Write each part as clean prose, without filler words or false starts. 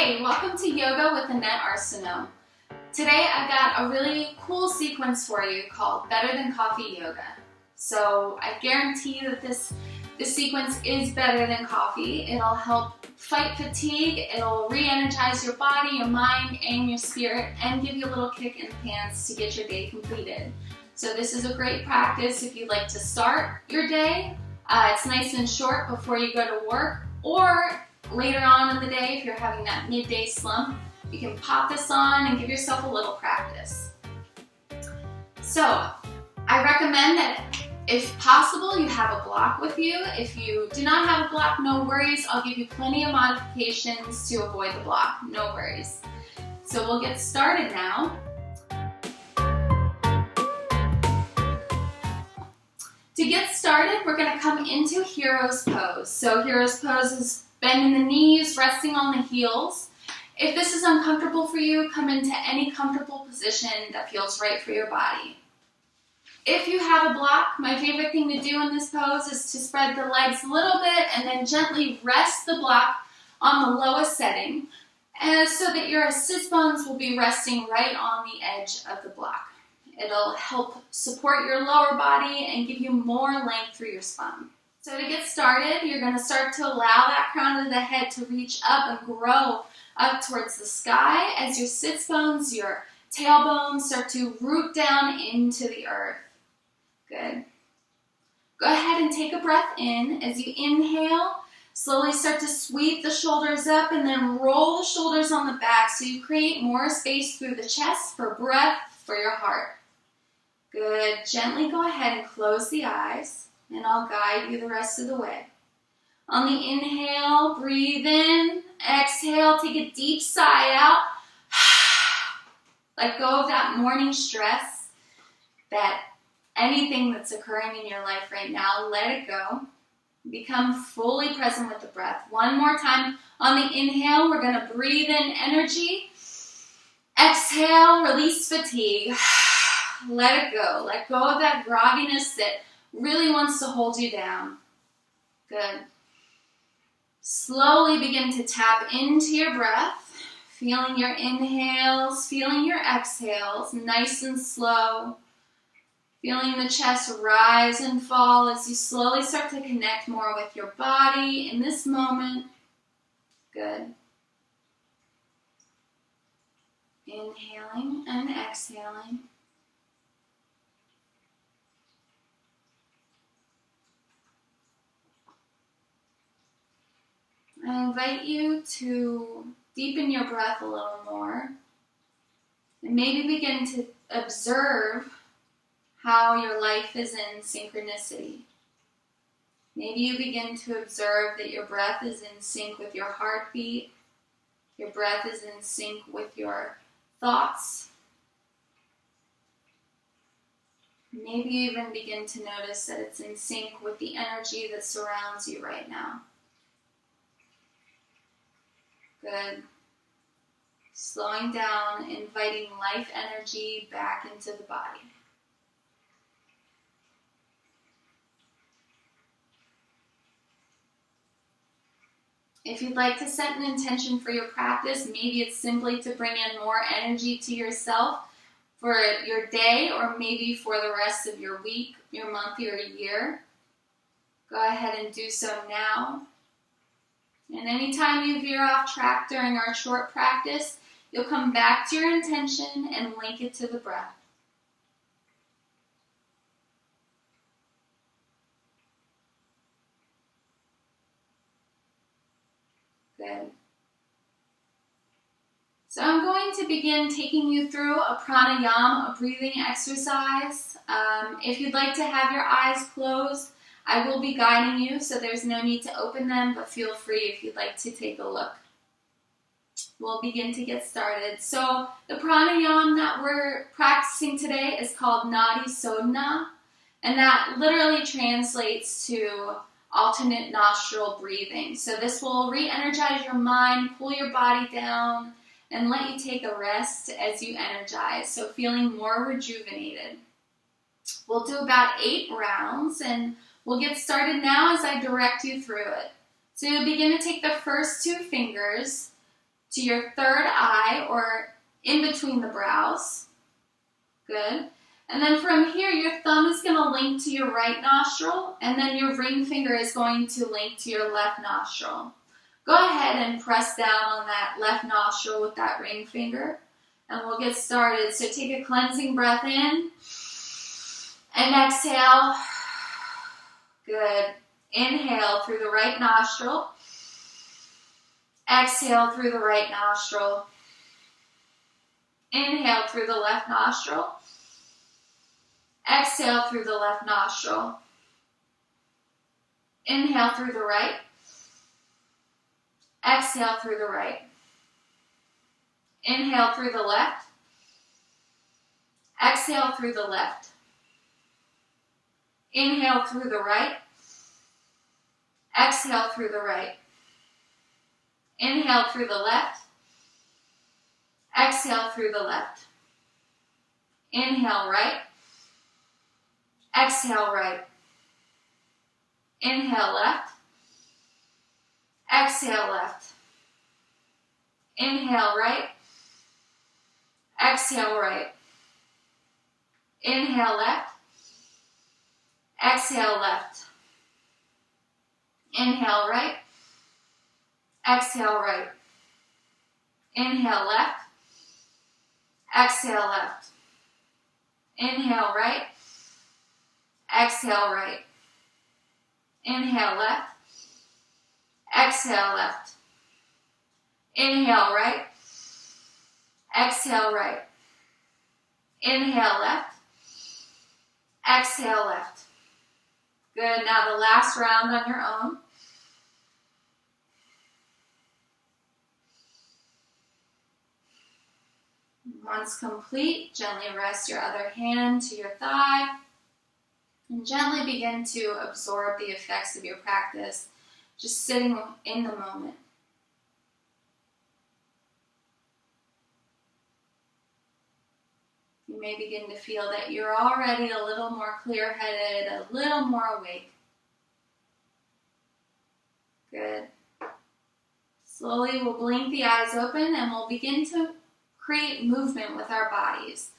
Hey, welcome to Yoga with Annette. Today I've got a really cool sequence for you called Better Than Coffee Yoga. So I guarantee that this sequence is better than coffee. It'll help fight fatigue, it'll re-energize your body, your mind, and your spirit, and give you a little kick in the pants to get your day completed. So this is a great practice if you'd like to start your day. It's nice and short before you go to work, or later on in the day if you're having that midday slump. You can pop this on and give yourself a little practice. So I recommend that if possible you have a block with you. If you do not have a block, no worries. I'll give you plenty of modifications to avoid the block, no worries. So we'll get started now. To get started, we're going to come into Hero's Pose. So Hero's Pose is bending the knees, resting on the heels. If this is uncomfortable for you, come into any comfortable position that feels right for your body. If you have a block, my favorite thing to do in this pose is to spread the legs a little bit and then gently rest the block on the lowest setting, so that your sits bones will be resting right on the edge of the block. It'll help support your lower body and give you more length through your spine. So to get started, you're going to start to allow that crown of the head to reach up and grow up towards the sky as your sits bones, your tailbone start to root down into the earth. Good. Go ahead and take a breath in. As you inhale, slowly start to sweep the shoulders up and then roll the shoulders on the back so you create more space through the chest for breath for your heart. Good. Gently go ahead and close the eyes, and I'll guide you the rest of the way. On the inhale, breathe in. Exhale, take a deep sigh out. Let go of that morning stress, that anything that's occurring in your life right now, let it go. Become fully present with the breath. One more time. On the inhale, we're going to breathe in energy. Exhale, release fatigue. Let it go. Let go of that grogginess that really wants to hold you down. Good. Slowly begin to tap into your breath, feeling your inhales, feeling your exhales, nice and slow. Feeling the chest rise and fall as you slowly start to connect more with your body in this moment. Good. Inhaling and exhaling. I invite you to deepen your breath a little more and maybe begin to observe how your life is in synchronicity. Maybe you begin to observe that your breath is in sync with your heartbeat, your breath is in sync with your thoughts. Maybe you even begin to notice that it's in sync with the energy that surrounds you right now. Good. Slowing down, inviting life energy back into the body. If you'd like to set an intention for your practice, maybe it's simply to bring in more energy to yourself for your day, or maybe for the rest of your week, your month, or your year. Go ahead and do so now. And anytime you veer off track during our short practice, you'll come back to your intention and link it to the breath. Good. So I'm going to begin taking you through a pranayama, a breathing exercise. If you'd like to have your eyes closed, I will be guiding you, so there's no need to open them, but feel free if you'd like to take a look. We'll begin to get started. So the pranayama that we're practicing today is called Nadi Sodhana, and that literally translates to alternate nostril breathing. So this will re-energize your mind, pull your body down, and let you take a rest as you energize, so feeling more rejuvenated. We'll do about 8 rounds, and we'll get started now as I direct you through it. So you'll begin to take the first 2 fingers to your third eye or in between the brows. Good. And then from here, your thumb is going to link to your right nostril, and then your ring finger is going to link to your left nostril. Go ahead and press down on that left nostril with that ring finger, and we'll get started. So take a cleansing breath in, and exhale. Good. Inhale through the right nostril. Exhale through the right nostril. Inhale through the left nostril. Exhale through the left nostril. Inhale through the right. Exhale through the right. Inhale through the left. Exhale through the left. Inhale through the right. Exhale through the right. Inhale through the left. Exhale through the left. Inhale right. Exhale right. Inhale left. Exhale left. Inhale right. Exhale right. Inhale left. Exhale left. Inhale right. Exhale right. Inhale left. Exhale left. Inhale right. Exhale right. Inhale left. Exhale left. Inhale right. Exhale right. Inhale left. Exhale left. Good. Now the last round on your own. Once complete, gently rest your other hand to your thigh and gently begin to absorb the effects of your practice, just sitting in the moment. You may begin to feel that you're already a little more clear-headed, a little more awake. Good. Slowly we'll blink the eyes open and we'll begin to create movement with our bodies.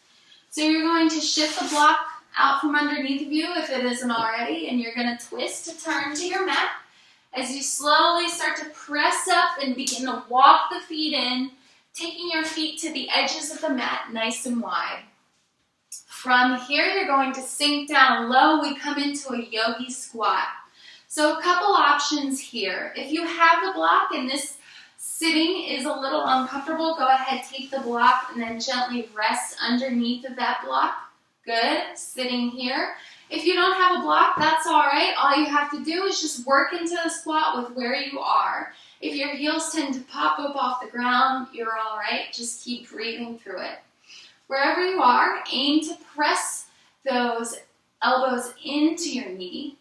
So you're going to shift the block out from underneath of you if it isn't already, and you're going to twist to turn to your mat as you slowly start to press up and begin to walk the feet in, taking your feet to the edges of the mat nice and wide. From here, you're going to sink down low. We come into a yogi squat. So a couple options here. If you have the block and this sitting is a little uncomfortable, go ahead, take the block, and then gently rest underneath of that block. Good. Sitting here. If you don't have a block, that's all right. All you have to do is just work into the squat with where you are. If your heels tend to pop up off the ground, you're all right. Just keep breathing through it. Wherever you are, aim to press those elbows into your knee.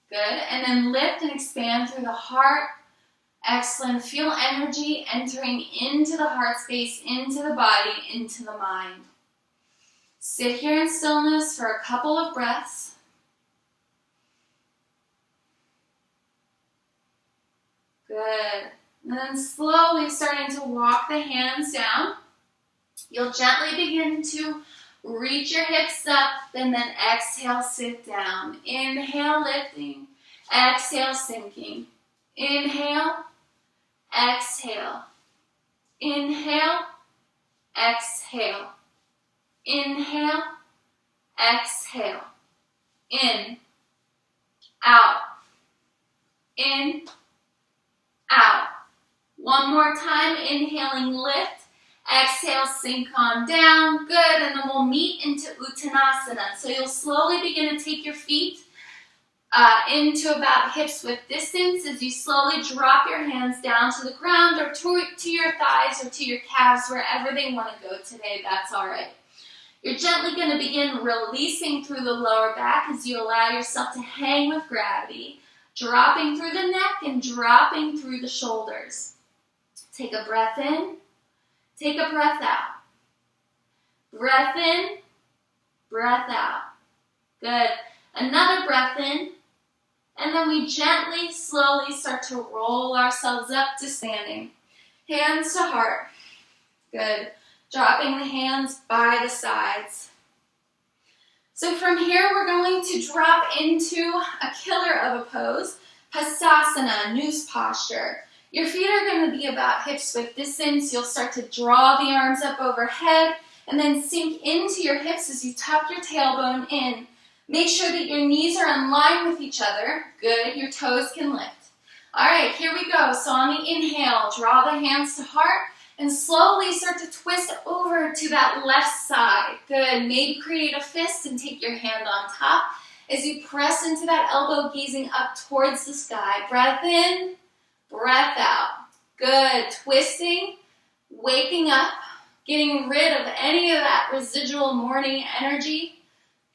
Good. And then lift and expand through the heart. Excellent. Feel energy entering into the heart space, into the body, into the mind. Sit here in stillness for a couple of breaths. Good. And then slowly starting to walk the hands down. You'll gently begin to reach your hips up and then exhale, sit down. Inhale, lifting. Exhale, sinking. Inhale. Exhale. Inhale. Exhale. Inhale. Exhale. In. Out. In. Out. One more time. Inhaling, lift. Exhale, sink on down. Good. And then we'll meet into Uttanasana. So you'll slowly begin to take your feet into about hips width distance as you slowly drop your hands down to the ground or to your thighs or to your calves, wherever they want to go today. That's all right. You're gently going to begin releasing through the lower back as you allow yourself to hang with gravity, dropping through the neck and dropping through the shoulders. Take a breath in. Take a breath out. Breath in, breath out. Good. Another breath in. And then we gently, slowly start to roll ourselves up to standing. Hands to heart. Good. Dropping the hands by the sides. So from here, we're going to drop into a killer of a pose, Hasasana, noose posture. Your feet are going to be about hips width distance. You'll start to draw the arms up overhead and then sink into your hips as you tuck your tailbone in. Make sure that your knees are in line with each other. Good. Your toes can lift. All right, here we go. So on the inhale, draw the hands to heart and slowly start to twist over to that left side. Good. Maybe create a fist and take your hand on top as you press into that elbow, gazing up towards the sky. Breath in, breath out. Good. Twisting, waking up, getting rid of any of that residual morning energy.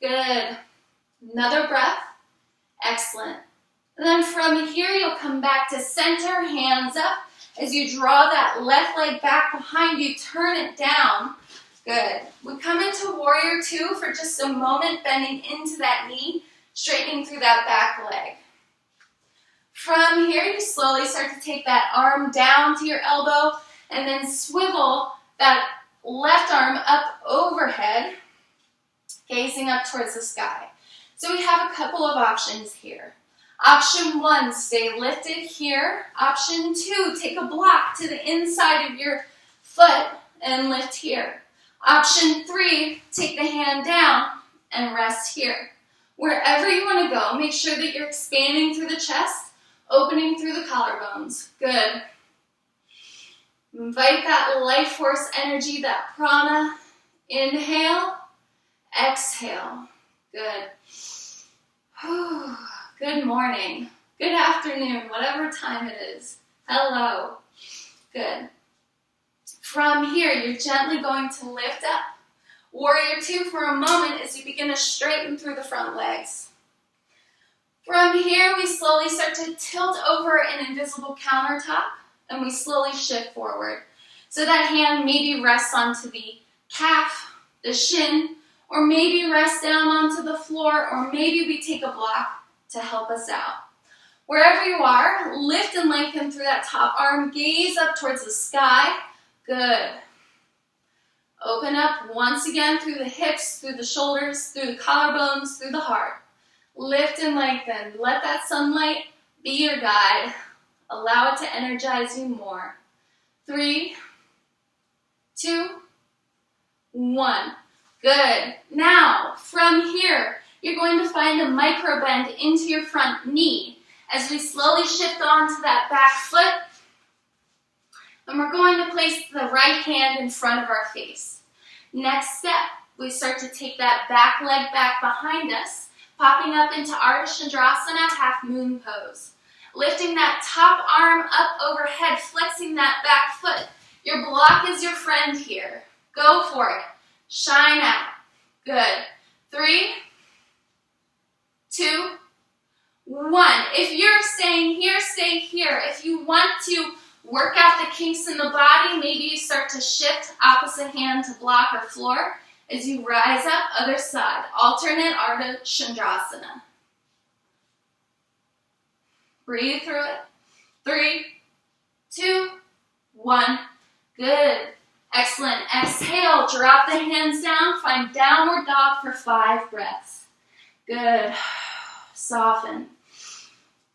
Good. Another breath. Excellent. And then from here, you'll come back to center, hands up. As you draw that left leg back behind you, turn it down. Good. We come into warrior two for just a moment, bending into that knee, straightening through that back leg. From here, you slowly start to take that arm down to your elbow and then swivel that left arm up overhead, gazing up towards the sky. So we have a couple of options here. Option one, stay lifted here. Option two, take a block to the inside of your foot and lift here. Option three, take the hand down and rest here. Wherever you want to go, make sure that you're expanding through the chest, opening through the collarbones. Good. Invite that life force energy, that prana. Inhale, exhale. Good. Good morning, good afternoon, whatever time it is. Hello. Good. From here, you're gently going to lift up. Warrior two for a moment as you begin to straighten through the front legs. From here, we slowly start to tilt over an invisible countertop and we slowly shift forward. So that hand maybe rests onto the calf, the shin, or maybe rest down onto the floor, or maybe we take a block to help us out. Wherever you are, lift and lengthen through that top arm. Gaze up towards the sky. Good. Open up once again through the hips, through the shoulders, through the collarbones, through the heart. Lift and lengthen. Let that sunlight be your guide. Allow it to energize you more. 3, 2, 1. Good. Now, from here, you're going to find a micro bend into your front knee as we slowly shift onto that back foot. And we're going to place the right hand in front of our face. Next step, we start to take that back leg back behind us, popping up into Ardha Chandrasana, half moon pose. Lifting that top arm up overhead, flexing that back foot. Your block is your friend here. Go for it. Shine out. Good. 3, 2, 1. If you're staying here, stay here. If you want to work out the kinks in the body, maybe you start to shift opposite hand to block or floor as you rise up, other side. Alternate Ardha Chandrasana. Breathe through it. 3, 2, 1. Good. Excellent. Exhale. Drop the hands down. Find downward dog for 5 breaths. Good. Soften.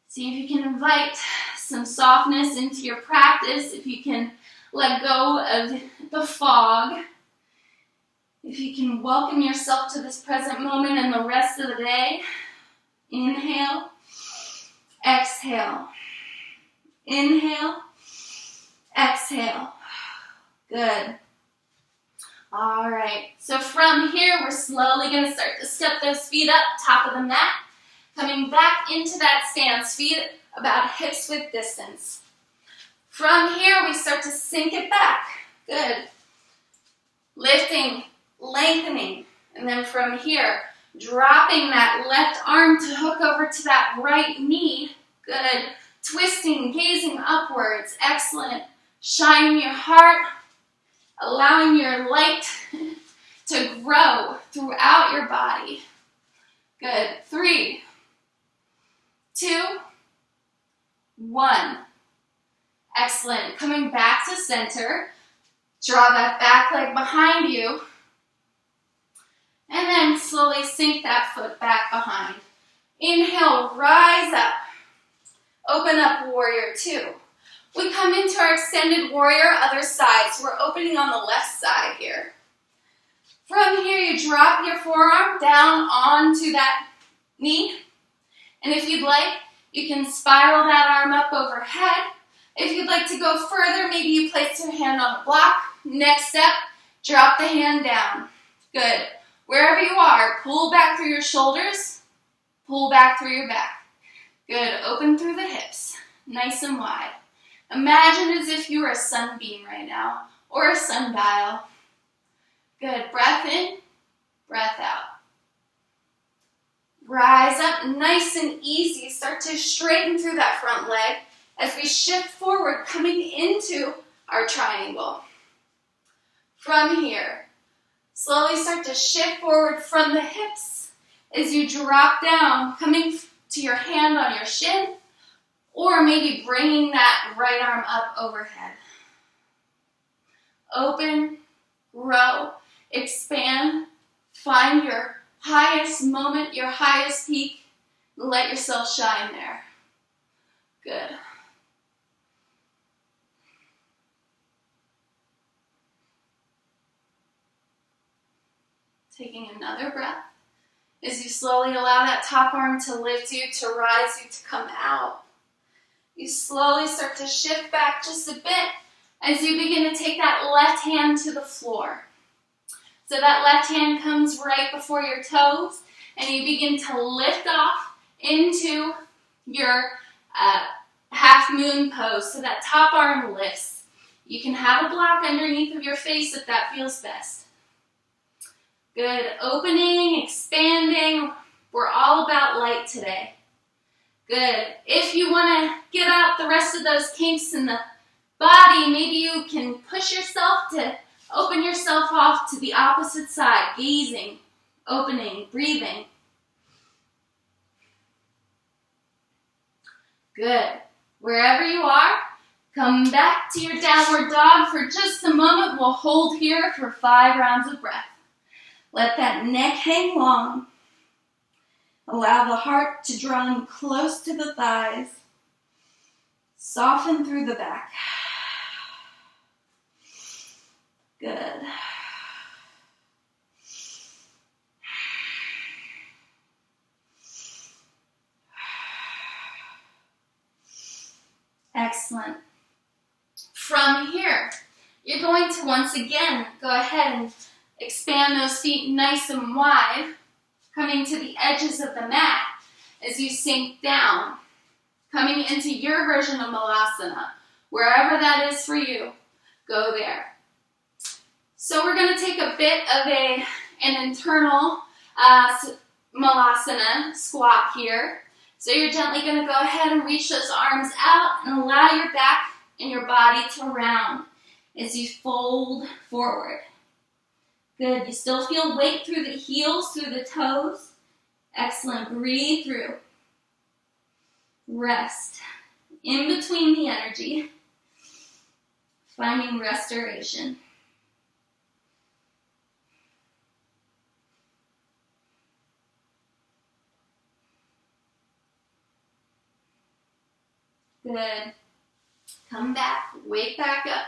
See if you can invite some softness into your practice. If you can let go of the fog. If you can welcome yourself to this present moment and the rest of the day. Inhale. Exhale. Inhale. Exhale. Good. All right. So from here, we're slowly going to start to step those feet up, top of the mat. Coming back into that stance, feet about hips width distance. From here, we start to sink it back. Good. Lifting, lengthening. And then from here, dropping that left arm to hook over to that right knee. Good. Twisting, gazing upwards. Excellent. Shine your heart. Allowing your light to grow throughout your body. Good. 3, 2, 1. Excellent. Coming back to center. Draw that back leg behind you. And then slowly sink that foot back behind. Inhale, rise up. Open up, warrior two. We come into our extended warrior, other side. So we're opening on the left side here. From here, you drop your forearm down onto that knee. And if you'd like, you can spiral that arm up overhead. If you'd like to go further, maybe you place your hand on a block. Next step, drop the hand down. Good. Wherever you are, pull back through your shoulders, pull back through your back. Good. Open through the hips, nice and wide. Imagine as if you were a sunbeam right now, or a sundial. Good. Breath in, breath out. Rise up nice and easy. Start to straighten through that front leg as we shift forward, coming into our triangle. From here, slowly start to shift forward from the hips as you drop down, coming to your hand on your shin, or maybe bringing that right arm up overhead. Open, grow, expand, find your highest moment, your highest peak, and let yourself shine there. Good. Taking another breath as you slowly allow that top arm to lift you, to rise you, to come out. You slowly start to shift back just a bit as you begin to take that left hand to the floor. So that left hand comes right before your toes, and you begin to lift off into your half moon pose. So that top arm lifts. You can have a block underneath of your face if that feels best. Good. Opening, expanding. We're all about light today. Good. If you want to get out the rest of those kinks in the body, maybe you can push yourself to open yourself off to the opposite side, gazing, opening, breathing. Good. Wherever you are, come back to your downward dog for just a moment. We'll hold here for 5 rounds of breath. Let that neck hang long. Allow the heart to draw in close to the thighs. Soften through the back. Good. Excellent. From here, you're going to once again go ahead and expand those feet nice and wide, coming to the edges of the mat as you sink down, coming into your version of Malasana. Wherever that is for you, go there. So we're going to take a bit of an internal Malasana squat here. So you're gently going to go ahead and reach those arms out and allow your back and your body to round as you fold forward. Good. You still feel weight through the heels, through the toes. Excellent. Breathe through. Rest. In between the energy. Finding restoration. Good. Come back, wake back up.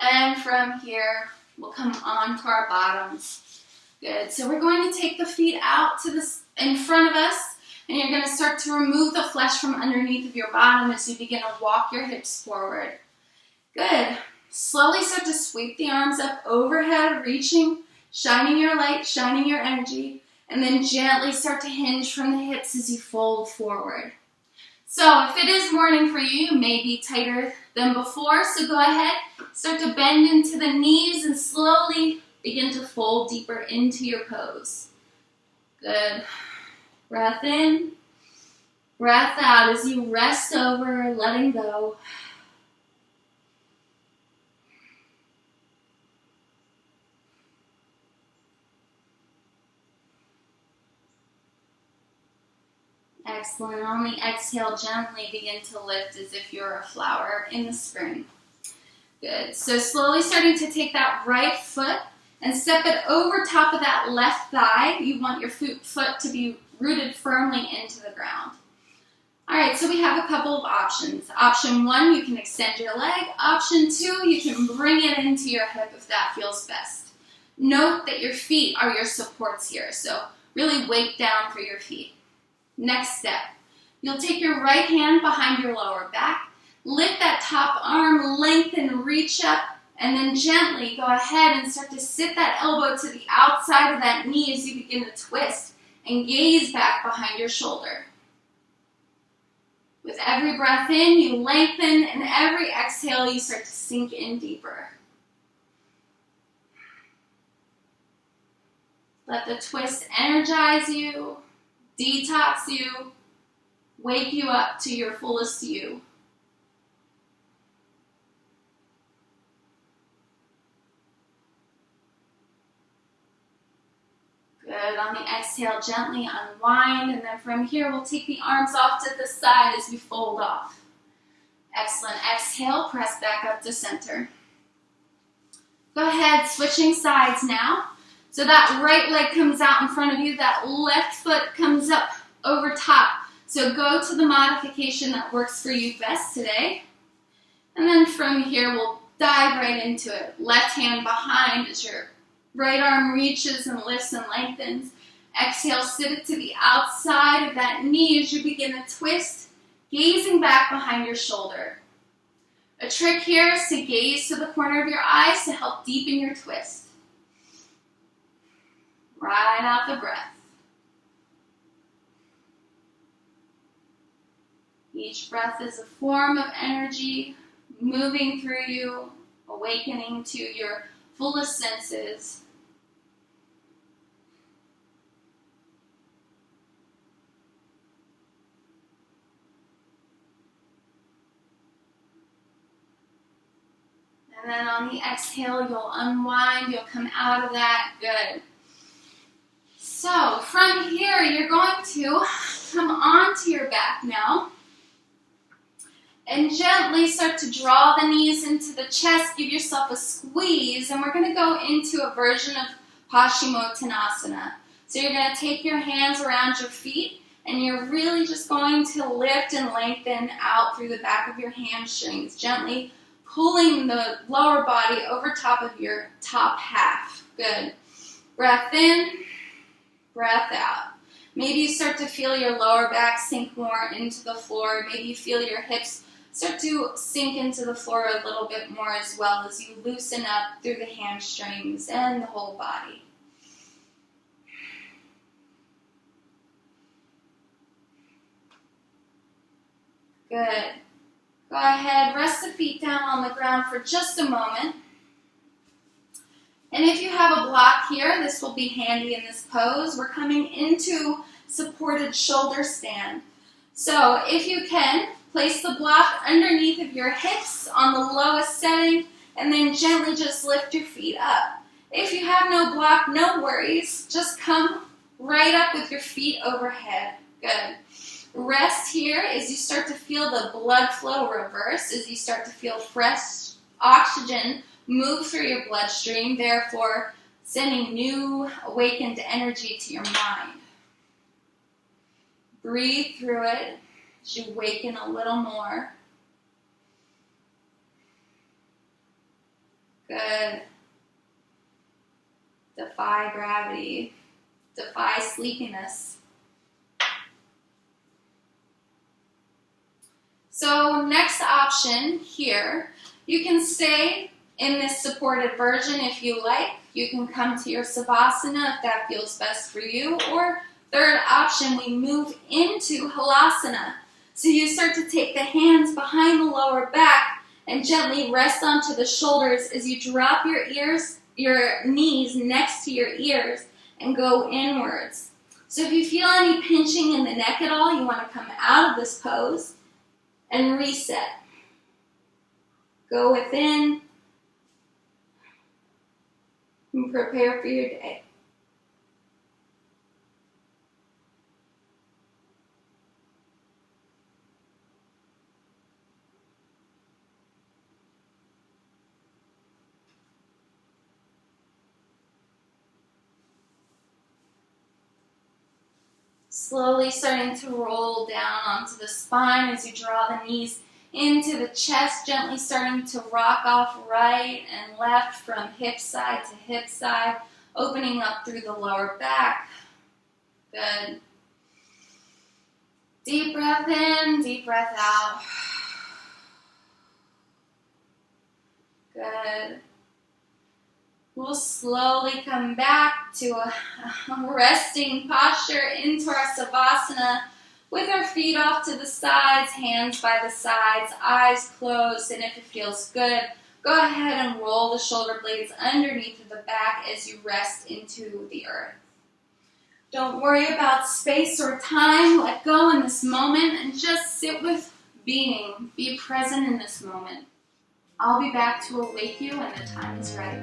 And from here, we'll come on to our bottoms. Good. So we're going to take the feet out to this in front of us, and you're going to start to remove the flesh from underneath of your bottom as you begin to walk your hips forward. Good. Slowly start to sweep the arms up overhead, reaching, shining your light, shining your energy, and then gently start to hinge from the hips as you fold forward. So if it is morning for you, you may be tighter than before, so go ahead, start to bend into the knees and slowly begin to fold deeper into your pose. Good. Breath in, breath out as you rest over, letting go. Excellent. On the exhale, gently begin to lift as if you're a flower in the spring. Good. So slowly starting to take that right foot and step it over top of that left thigh. You want your foot to be rooted firmly into the ground. All right, so we have a couple of options. Option 1, you can extend your leg. Option 2, you can bring it into your hip if that feels best. Note that your feet are your supports here, so really weight down for your feet. Next step, you'll take your right hand behind your lower back, lift that top arm, lengthen, reach up, and then gently go ahead and start to sit that elbow to the outside of that knee as you begin to twist and gaze back behind your shoulder. With every breath in, you lengthen, and every exhale, you start to sink in deeper. Let the twist energize you, detox you, wake you up to your fullest you. Good. On the exhale, gently unwind, and then from here, we'll take the arms off to the side as we fold off. Excellent. Exhale, press back up to center. Go ahead, switching sides now. So that right leg comes out in front of you, that left foot comes up over top. So go to the modification that works for you best today. And then from here, we'll dive right into it. Left hand behind as your right arm reaches and lifts and lengthens. Exhale, sit it to the outside of that knee as you begin to twist, gazing back behind your shoulder. A trick here is to gaze to the corner of your eyes to help deepen your twist. Ride out the breath. Each breath is a form of energy moving through you, awakening to your fullest senses. And then on the exhale, you'll unwind, you'll come out of that. Good. So from here, you're going to come onto your back now and gently start to draw the knees into the chest. Give yourself a squeeze, and we're going to go into a version of Paschimottanasana. So you're going to take your hands around your feet, and you're really just going to lift and lengthen out through the back of your hamstrings, gently pulling the lower body over top of your top half. Good. Breath in, breath out. Maybe you start to feel your lower back sink more into the floor. Maybe you feel your hips start to sink into the floor a little bit more as well as you loosen up through the hamstrings and the whole body. Good. Go ahead, rest the feet down on the ground for just a moment. And if you have a block here, this will be handy in this pose. We're coming into supported shoulder stand. So if you can, place the block underneath of your hips on the lowest setting, and then gently just lift your feet up. If you have no block, no worries. Just come right up with your feet overhead. Good. Rest here as you start to feel the blood flow reverse, as you start to feel fresh oxygen move through your bloodstream, therefore sending new awakened energy to your mind. Breathe through it as you awaken a little more. Good. Defy gravity. Defy sleepiness. So next option here, you can stay in this supported version if you like. You can come to your Savasana if that feels best for you. Or third option, we move into Halasana. So you start to take the hands behind the lower back and gently rest onto the shoulders as you drop your knees next to your ears and go inwards. So if you feel any pinching in the neck at all, you want to come out of this pose and reset. Go within and prepare for your day. Slowly starting to roll down onto the spine as you draw the knees into the chest, gently starting to rock off right and left from hip side to hip side, opening up through the lower back. Good. Deep breath in, deep breath out. Good. We'll slowly come back to a resting posture into our Savasana with our feet off to the sides, hands by the sides, eyes closed, and if it feels good, go ahead and roll the shoulder blades underneath the back as you rest into the earth. Don't worry about space or time. Let go in this moment and just sit with being. Be present in this moment. I'll be back to awake you when the time is right.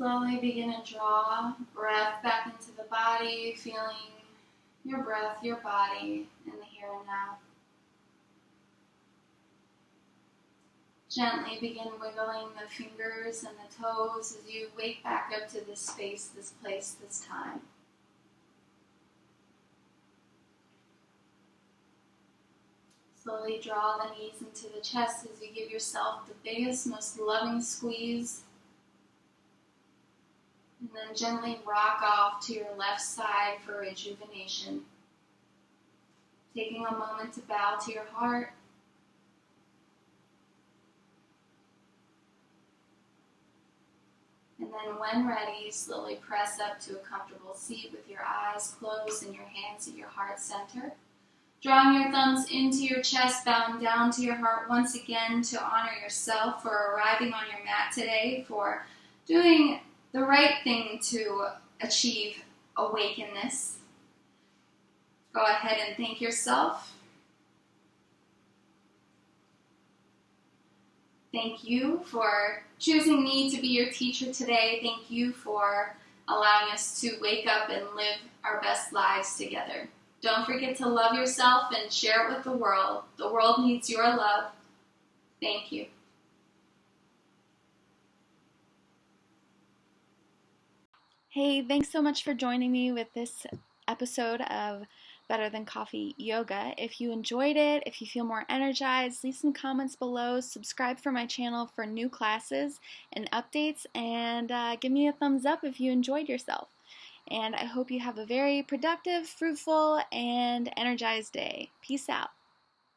Slowly begin to draw breath back into the body, feeling your breath, your body in the here and now. Gently begin wiggling the fingers and the toes as you wake back up to this space, this place, this time. Slowly draw the knees into the chest as you give yourself the biggest, most loving squeeze. And then gently rock off to your left side for rejuvenation. Taking a moment to bow to your heart. And then when ready, slowly press up to a comfortable seat with your eyes closed and your hands at your heart center. Drawing your thumbs into your chest, bowing down to your heart once again to honor yourself for arriving on your mat today, for doing the right thing to achieve awakenness. Go ahead and thank yourself. Thank you for choosing me to be your teacher today. Thank you for allowing us to wake up and live our best lives together. Don't forget to love yourself and share it with the world. The world needs your love. Thank you. Hey, thanks so much for joining me with this episode of Better Than Coffee Yoga. If you enjoyed it, if you feel more energized, leave some comments below, subscribe for my channel for new classes and updates, and give me a thumbs up if you enjoyed yourself. And I hope you have a very productive, fruitful, and energized day. Peace out.